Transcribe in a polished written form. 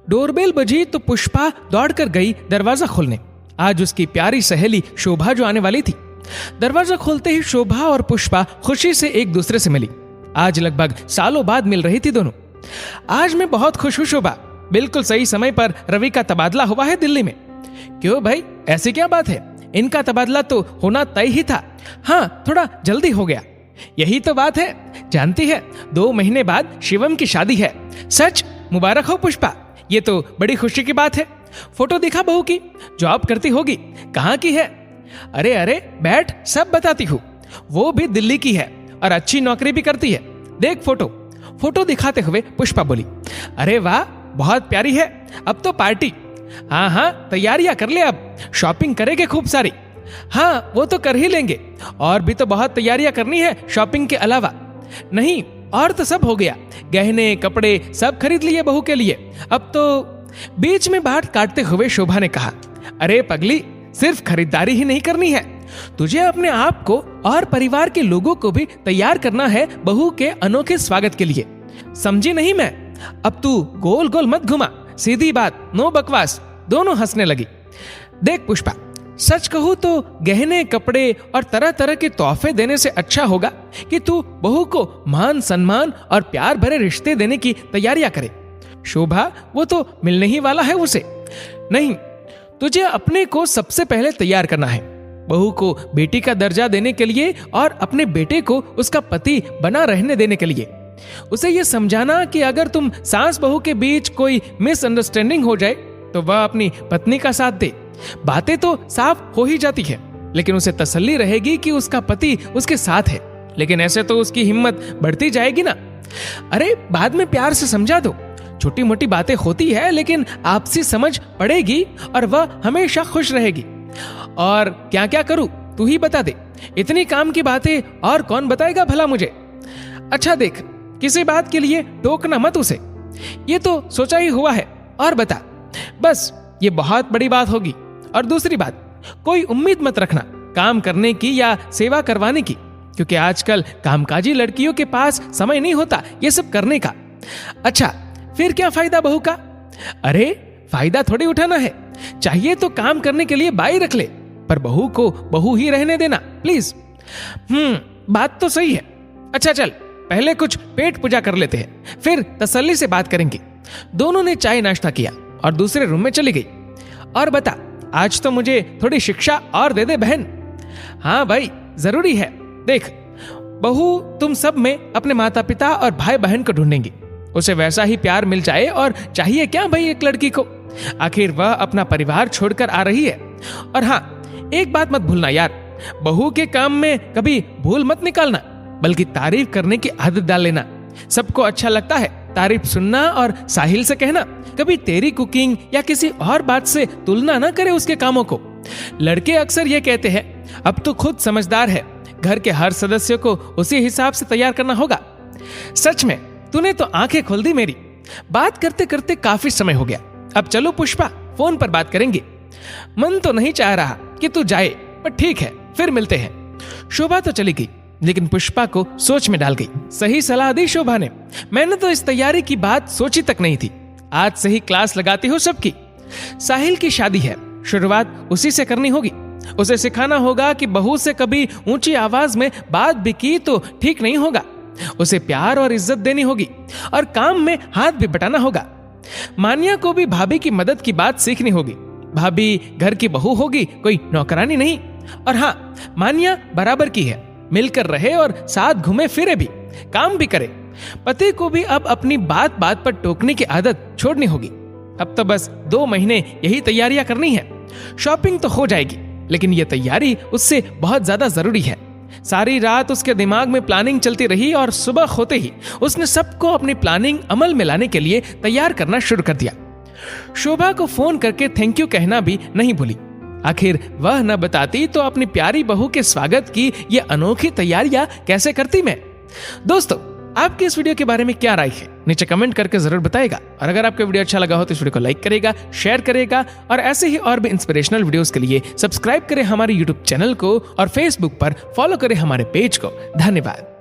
Doorbell बजी तो पुष्पा दौड़कर गई दरवाजा खोलने। आज उसकी प्यारी सहेली शोभा जो आने वाली थी। दरवाजा खोलते ही शोभा और पुष्पा खुशी से एक दूसरे से मिली। आज लगभग सालों बाद मिल रही थी दोनों। आज मैं बहुत खुश हूं शोभा, बिल्कुल सही समय पर रवि का तबादला हुआ है दिल्ली में। क्यों भाई, ऐसी क्या बात है? इनका तबादला तो होना तय ही था। हाँ, थोड़ा जल्दी हो गया। यही तो बात है। जानती है, 2 महीने बाद शिवम की शादी है। सच? मुबारक हो पुष्पा, ये तो बड़ी खुशी की बात है। फोटो दिखा बहू की, जॉब करती होगी। कहाँ की है? अरे अरे बैठ, सब बताती हूँ। वो भी दिल्ली की है और अच्छी नौकरी भी करती है। देख फोटो। फोटो दिखाते हुए पुष्पा बोली, अरे वाह, बहुत प्यारी है। अब तो पार्टी। हाँ हाँ, तैयारियां कर ले, अब शॉपिंग करेंगे खूब सारी। हाँ, वो तो कर ही लेंगे। और भी तो बहुत तैयारियां करनी है शॉपिंग के अलावा। नहीं, और तो सब हो गया। गहने कपड़े सब खरीद लिए बहू के लिए। अब तो बीच में बात काटते हुए शोभा ने कहा, अरे पगली, सिर्फ खरीदारी ही नहीं करनी है, तुझे अपने आप को और परिवार के लोगों को भी तैयार करना है बहू के अनोखे स्वागत के लिए। समझी नहीं मैं? अब तू गोल गोल मत घुमा, सीधी बात, नो बकवास। दोनों हंसने लगी। देख पुष्पा, सच कहूं तो गहने कपड़े और तरह तरह के तोहफे देने से अच्छा होगा कि तू बहू को मान सम्मान और प्यार भरे रिश्ते देने की तैयारियां करे। शोभा, वो तो मिलने ही वाला है उसे। नहीं, तुझे अपने को सबसे पहले तैयार करना है, बहू को बेटी का दर्जा देने के लिए और अपने बेटे को उसका पति बना रहने देने के लिए। उसे यह समझाना कि अगर तुम सास बहू के बीच कोई मिसअंडरस्टैंडिंग हो जाए तो वह अपनी पत्नी का साथ दे। बातें तो साफ हो ही जाती है, लेकिन उसे तसल्ली रहेगी कि उसका पति उसके साथ है। लेकिन ऐसे तो उसकी हिम्मत बढ़ती जाएगी ना। अरे बाद में प्यार से समझा दो। छोटी मोटी बातें होती है, लेकिन आपसी समझ पड़ेगी और वह हमेशा खुश रहेगी। और क्या क्या करूं, तू ही बता दे। इतनी काम की बातें और कौन बताएगा भला मुझे? अच्छा देख, किसी बात के लिए टोकना मत उसे। ये तो सोचा ही हुआ है। और बता, बस ये बहुत बड़ी बात होगी। और दूसरी बात, कोई उम्मीद मत रखना काम करने की या सेवा करवाने की, क्योंकि आजकल कामकाजी लड़कियों के पास समय नहीं होता ये सब करने का। अच्छा, फिर क्या फायदा बहू का? अरे फायदा थोड़ी उठाना है। चाहिए तो काम करने के लिए बाई रख ले, पर बहू को बहू ही रहने देना प्लीज। बात तो सही है। अच्छा चल, पहले कुछ पेट पूजा कर लेते हैं, फिर तसल्ली से बात करेंगे। दोनों ने चाय नाश्ता किया और दूसरे रूम में चली गई। और बता, आज तो मुझे थोड़ी शिक्षा और दे दे बहन। हाँ भाई, जरूरी है। देख बहू तुम सब में अपने माता पिता और भाई बहन को ढूंढेंगी। उसे वैसा ही प्यार मिल जाए, और चाहिए क्या भाई एक लड़की को? आखिर वह अपना परिवार छोड़कर आ रही है। और हाँ, एक बात मत भूलना यार, बहू के काम में कभी भूल मत निकालना, बल्कि तारीफ करने की आदत डाल लेना। सबको अच्छा लगता है तारीफ सुनना, और साहिल से कहना कभी तेरी कुकिंग या किसी और बात से तुलना ना करे उसके कामों को। लड़के अक्सर ये कहते हैं, अब तो खुद समझदार है, घर के हर सदस्य को उसी हिसाब से तैयार करना होगा। सच में तूने तो आंखें खोल दी मेरी। बात करते करते काफी समय हो गया। अब चलो पुष्पा, फोन पर बात करेंगे। मन तो नहीं चाह रहा कि तू जाए, पर ठीक है, फिर मिलते हैं। शोभा तो चली गई, लेकिन पुष्पा को सोच में डाल गई। सही सलाह दी शोभा ने। मैंने तो इस तैयारी की बात सोची तक नहीं थी। आज से ही क्लास लगाती हूँ सबकी। साहिल की शादी है, शुरुआत उसी से करनी होगी। उसे सिखाना होगा कि बहू से कभी ऊंची आवाज में बात भी की तो ठीक नहीं होगा। उसे प्यार और इज्जत देनी होगी, और काम में हाथ भी बटाना होगा। मान्या को भी भाभी की मदद की बात सीखनी होगी। भाभी घर की बहू होगी, कोई नौकरानी नहीं। और हाँ, मान्या बराबर की है, मिलकर रहे और साथ घूमे फिरे भी, काम भी करे। पति को भी अब अपनी बात बात पर टोकने की आदत छोड़नी होगी। अब तो बस 2 महीने यही तैयारियां करनी है। शॉपिंग तो हो जाएगी, लेकिन यह तैयारी उससे बहुत ज्यादा जरूरी है। सारी रात उसके दिमाग में प्लानिंग चलती रही, और सुबह होते ही उसने सबको अपनी प्लानिंग अमल में लाने के लिए तैयार करना शुरू कर दिया। शोभा को फोन करके थैंक यू कहना भी नहीं भूली। आखिर वह न बताती तो अपनी प्यारी बहू के स्वागत की ये अनोखी तैयारियां कैसे करती मैं। दोस्तों, आपकी इस वीडियो के बारे में क्या राय है, नीचे कमेंट करके जरूर बताएगा। और अगर आपको वीडियो अच्छा लगा हो तो इस वीडियो को लाइक करेगा, शेयर करेगा, और ऐसे ही और भी इंस्पिरेशनल वीडियोस के लिए सब्सक्राइब करें हमारे यूट्यूब चैनल को, और फेसबुक पर फॉलो करें हमारे पेज को। धन्यवाद।